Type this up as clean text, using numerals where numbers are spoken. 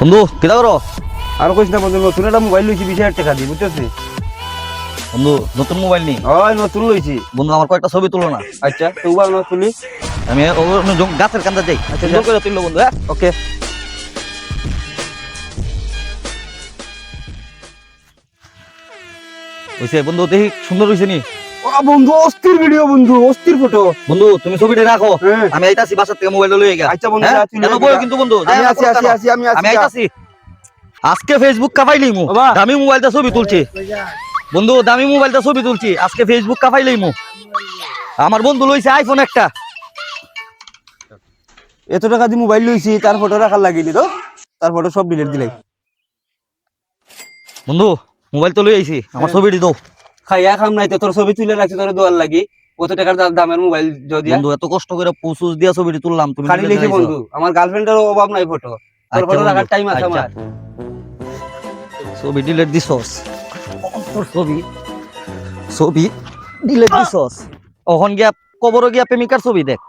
বন্ধু কিটা করো? আর কইস না বন্ধু, নতুন একটা মোবাইল লইছি 20,000 টাকা দিয়ে, বুঝছিস? বন্ধু নতুন মোবাইল নি? ওই নতুন লইছি। বন্ধু আমার কয়েকটা ছবি তুলো না। আচ্ছা তুই বল না তুলি। আমি গাছের কান্দা যাই। আচ্ছা, সুন্দর করে তুললো বন্ধু। হ্যাঁ ওকে। হইছে বন্ধু, দেখি সুন্দর হইছে নি? ও বন্ধু অস্থির ভিডিও, বন্ধু অস্থির ফটো। বন্ধু তুমি ছবিটা রাখো, হ্যাঁ। আমি আইতাছি বাসার থেকে মোবাইলটা লইয়া গিয়া। আচ্ছা বন্ধু, হ্যাঁ? যা তুই কেন লইয়া বইও যা। কিন্তু বন্ধু, আমি যাই আছি না আছি করো আছি কেন? আমি আছি আমি যা। আইতাছি। আজকে ফেসবুক কাপাইলি মু, বাবা। দামি মোবাইলটা ছবি তুলছি বন্ধু, দামি মোবাইলটা ছবি তুলছি, আজকে ফেসবুক কাপাইলেই মু। আমার বন্ধু লইছে আইফোন একটা। এত টাকা দিয়ে মোবাইল লইছি, তার ফটো রাখার লাগিনি তো, তার ফটো সব ডিলিট দিলাই। বন্ধু মোবাইল তো লই আইছি, আমার ছবিটি দাও। খাইয়া খাম নাই তো, তোর ছবি তুলে রাখছি তোর দোয়ার লাগি। কত টাকার দামের মোবাইল যদি বন্ধু এত কষ্ট করে পুসুস দিয়া ছবিটি তুললাম, তুমি খালি দিলে লিখি দিলাইছো। বন্ধু, আমার গার্লফ্রেন্ডের অভাব নাই ফটো, তোর আচ্ছা ফটো বন্ধু, রাখার টাইম আছে আচ্ছা। আমার। ছবি ডিলিট দিছস? তোর ছবি ডিলিট দিছস? ওখান গিয়া কবর গিয়া প্রেমিকার ছবি দেখ।